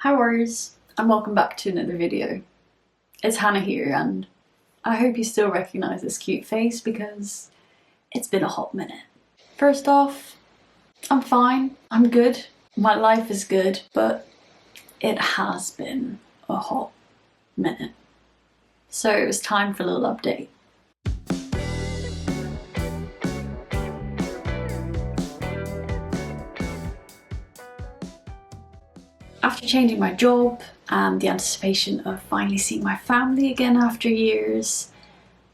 Howers, and welcome back to another video. It's Hannah here, and I hope you still recognise this cute face because it's been a hot minute. First off, I'm fine, I'm good, my life is good, but it has been a hot minute. So it was time for a little update. After changing my job and the anticipation of finally seeing my family again after years,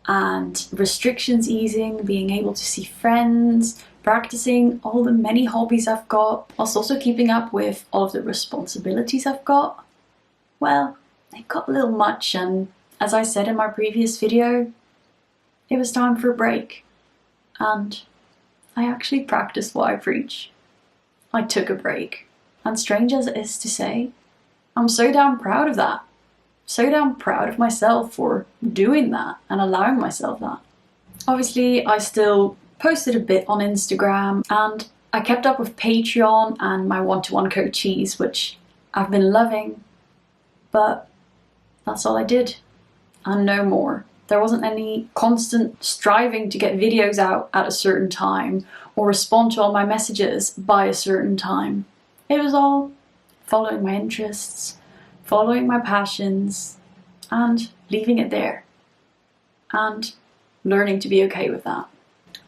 and restrictions easing, being able to see friends, practicing all the many hobbies I've got, whilst also keeping up with all of the responsibilities I've got, well, it got a little much, and as I said in my previous video, it was time for a break. And I actually practiced what I preach. I took a break. And strange as it is to say, I'm so damn proud of that. So damn proud of myself for doing that and allowing myself that. Obviously, I still posted a bit on Instagram and I kept up with Patreon and my one-to-one coachees, which I've been loving, but that's all I did and no more. There wasn't any constant striving to get videos out at a certain time or respond to all my messages by a certain time. It was all following my interests, following my passions, and leaving it there. And learning to be okay with that.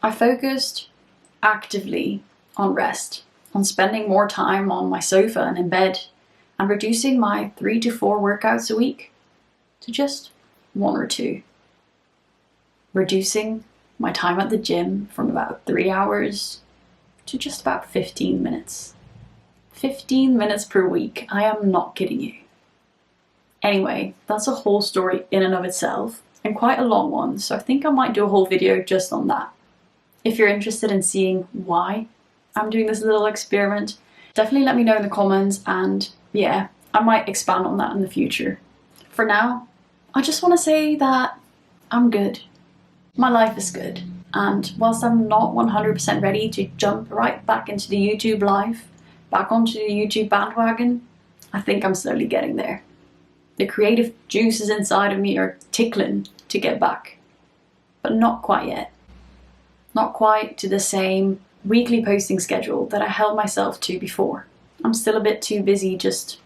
I focused actively on rest, on spending more time on my sofa and in bed, and reducing my 3 to 4 workouts a week to just 1 or 2. Reducing my time at the gym from about 3 hours to just about 15 minutes. 15 minutes per week, I am not kidding you. Anyway, that's a whole story in and of itself, and quite a long one, so I think I might do a whole video just on that. If you're interested in seeing why I'm doing this little experiment, definitely let me know in the comments, and yeah, I might expand on that in the future. For now, I just want to say that I'm good. My life is good, and whilst I'm not 100% ready to jump right back into the YouTube life, back onto the YouTube bandwagon, I think I'm slowly getting there. The creative juices inside of me are tickling to get back, but not quite yet. Not quite to the same weekly posting schedule that I held myself to before. I'm still a bit too busy just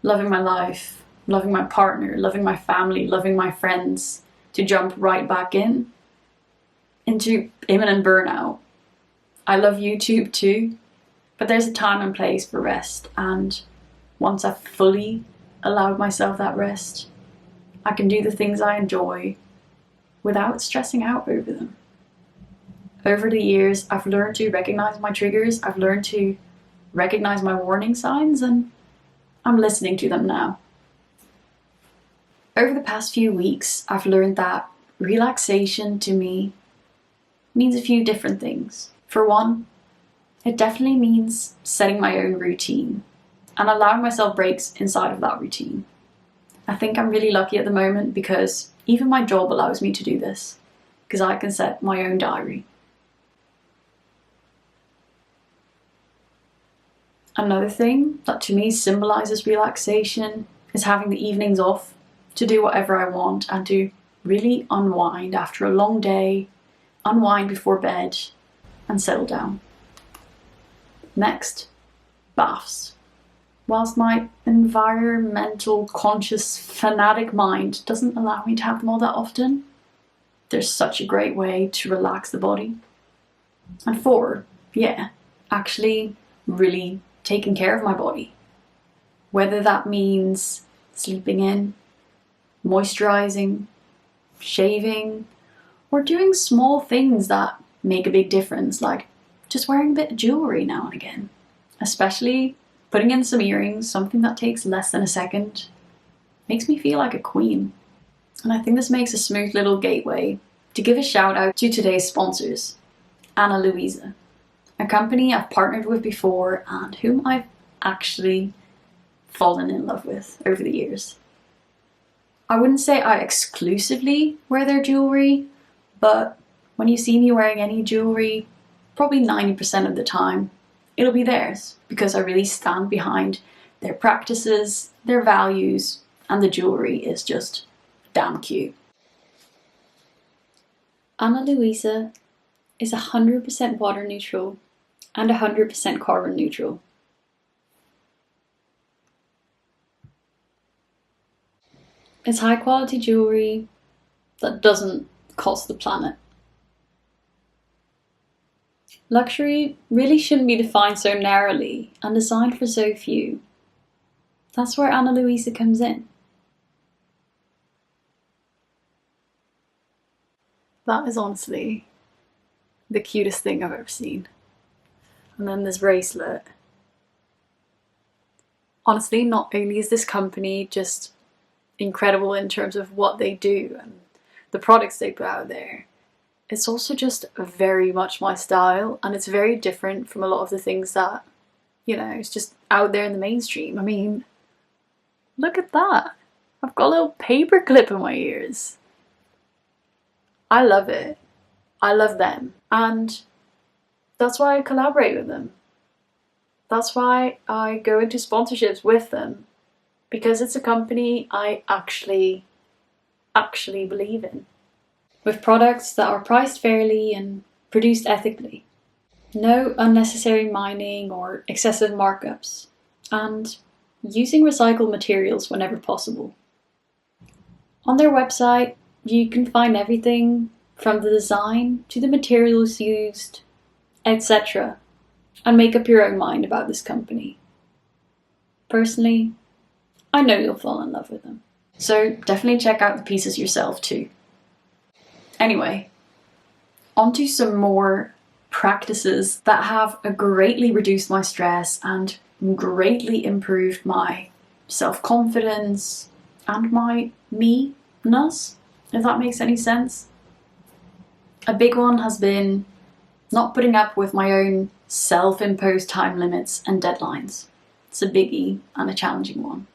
loving my life, loving my partner, loving my family, loving my friends to jump right back into imminent burnout. I love YouTube too. But there's a time and place for rest, and once I've fully allowed myself that rest, I can do the things I enjoy without stressing out over them. Over the years, I've learned to recognize my triggers, I've learned to recognize my warning signs, and I'm listening to them now. Over the past few weeks, I've learned that relaxation to me means a few different things. For one, it definitely means setting my own routine and allowing myself breaks inside of that routine. I think I'm really lucky at the moment because even my job allows me to do this because I can set my own diary. Another thing that to me symbolizes relaxation is having the evenings off to do whatever I want and to really unwind after a long day, unwind before bed and settle down. Next, baths. Whilst my environmental conscious fanatic mind doesn't allow me to have them all that often, they're such a great way to relax the body. And 4, actually really taking care of my body. Whether that means sleeping in, moisturizing, shaving, or doing small things that make a big difference, like just wearing a bit of jewelry now and again. Especially putting in some earrings, something that takes less than a second, makes me feel like a queen. And I think this makes a smooth little gateway to give a shout out to today's sponsors, Ana Luisa, a company I've partnered with before and whom I've actually fallen in love with over the years. I wouldn't say I exclusively wear their jewelry, but when you see me wearing any jewelry, probably 90% of the time, it'll be theirs because I really stand behind their practices, their values, and the jewellery is just damn cute. Ana Luisa is 100% water neutral and 100% carbon neutral. It's high quality jewellery that doesn't cost the planet. Luxury really shouldn't be defined so narrowly and designed for so few. That's where Ana Luisa comes in. That is honestly the cutest thing I've ever seen. And then this bracelet. Honestly, not only is this company just incredible in terms of what they do and the products they put out there, it's also just very much my style, and it's very different from a lot of the things that, it's just out there in the mainstream. I mean, look at that. I've got a little paper clip in my ears. I love it. I love them. And that's why I collaborate with them. That's why I go into sponsorships with them. Because it's a company I actually believe in. With products that are priced fairly and produced ethically. No unnecessary mining or excessive markups. And using recycled materials whenever possible. On their website, you can find everything from the design to the materials used, etc. and make up your own mind about this company. Personally, I know you'll fall in love with them. So definitely check out the pieces yourself too. Anyway, onto some more practices that have greatly reduced my stress and greatly improved my self-confidence and my me-ness, if that makes any sense. A big one has been not putting up with my own self-imposed time limits and deadlines. It's a biggie and a challenging one.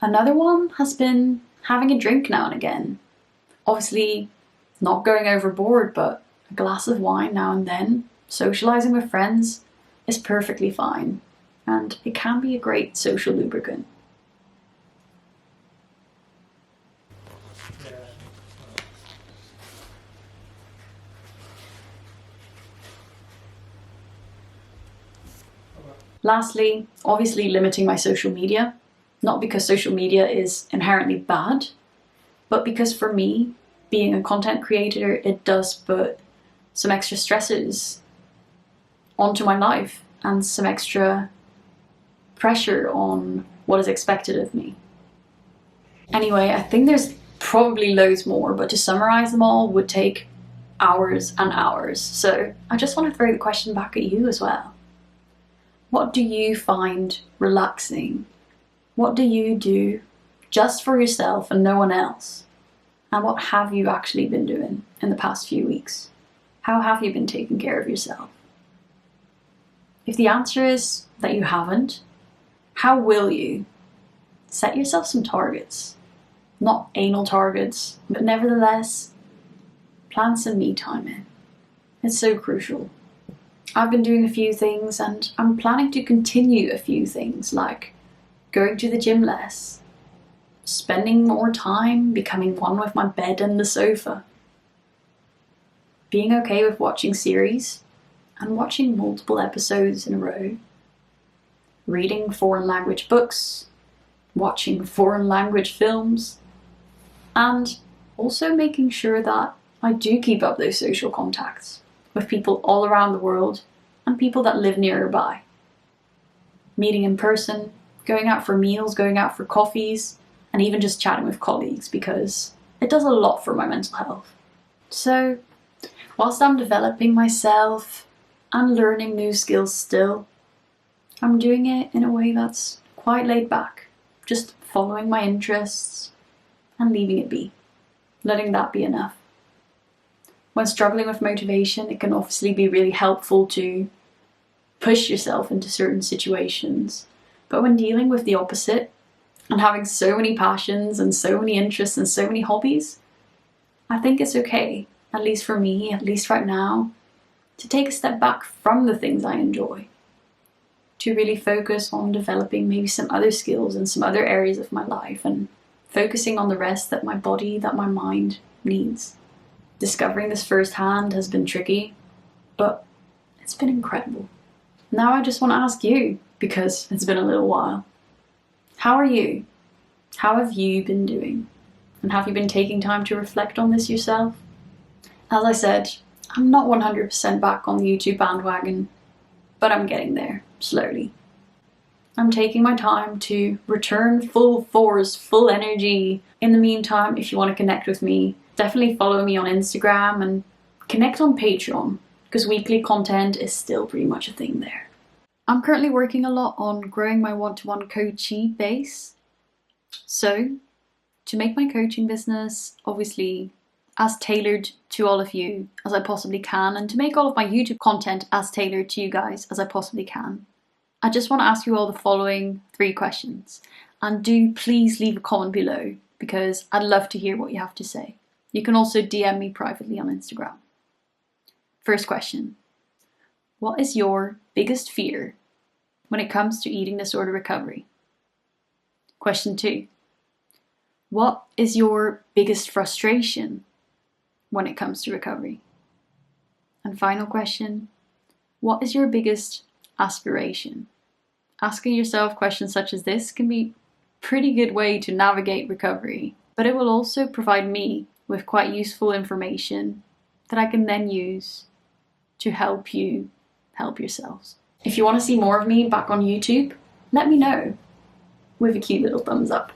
Another one has been having a drink now and again. Obviously, not going overboard, but a glass of wine now and then, socialising with friends, is perfectly fine, and it can be a great social lubricant. Lastly, obviously limiting my social media, not because social media is inherently bad, but because for me, being a content creator, it does put some extra stresses onto my life and some extra pressure on what is expected of me. Anyway, I think there's probably loads more, but to summarize them all would take hours and hours. So I just want to throw the question back at you as well. What do you find relaxing? What do you do just for yourself and no one else? And what have you actually been doing in the past few weeks? How have you been taking care of yourself? If the answer is that you haven't, how will you? Set yourself some targets. Not anal targets, but nevertheless, plan some me time in. It's so crucial. I've been doing a few things and I'm planning to continue a few things, like going to the gym less, spending more time becoming one with my bed and the sofa, being okay with watching series and watching multiple episodes in a row, reading foreign language books, watching foreign language films, and also making sure that I do keep up those social contacts with people all around the world and people that live nearby. Meeting in person, going out for meals, going out for coffees, and even just chatting with colleagues, because it does a lot for my mental health. So, whilst I'm developing myself and learning new skills still, I'm doing it in a way that's quite laid back, just following my interests and leaving it be, letting that be enough. When struggling with motivation, it can obviously be really helpful to push yourself into certain situations. But when dealing with the opposite and having so many passions and so many interests and so many hobbies, I think it's okay, at least for me, at least right now, to take a step back from the things I enjoy. to really focus on developing maybe some other skills in some other areas of my life and focusing on the rest that my body, that my mind needs. Discovering this firsthand has been tricky, but it's been incredible. Now I just want to ask you, because it's been a little while, how are you? How have you been doing? And have you been taking time to reflect on this yourself? As I said, I'm not 100% back on the YouTube bandwagon, but I'm getting there, slowly. I'm taking my time to return full force, full energy. In the meantime, if you want to connect with me, definitely follow me on Instagram and connect on Patreon, because weekly content is still pretty much a thing there. I'm currently working a lot on growing my one-to-one coachee base. So, to make my coaching business, obviously, as tailored to all of you as I possibly can, and to make all of my YouTube content as tailored to you guys as I possibly can, I just want to ask you all the following 3 questions. And do please leave a comment below, because I'd love to hear what you have to say. You can also DM me privately on Instagram. First question. What is your biggest fear when it comes to eating disorder recovery? Question 2. What is your biggest frustration when it comes to recovery? And final question. What is your biggest aspiration? Asking yourself questions such as this can be a pretty good way to navigate recovery, but it will also provide me with quite useful information that I can then use to help you help yourselves. If you want to see more of me back on YouTube, let me know with a cute little thumbs up.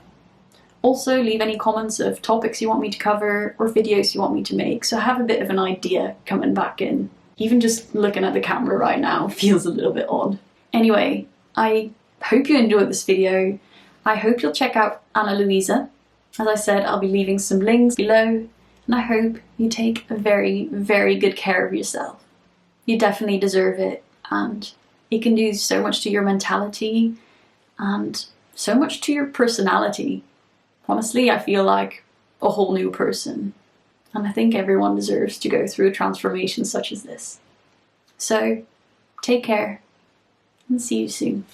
Also, leave any comments of topics you want me to cover or videos you want me to make, so I have a bit of an idea coming back in. Even just looking at the camera right now feels a little bit odd. Anyway, I hope you enjoyed this video. I hope you'll check out Ana Luisa. As I said, I'll be leaving some links below, and I hope you take a very, very good care of yourself. You definitely deserve it, and it can do so much to your mentality and so much to your personality. Honestly, I feel like a whole new person, and I think everyone deserves to go through a transformation such as this. So, take care, and see you soon.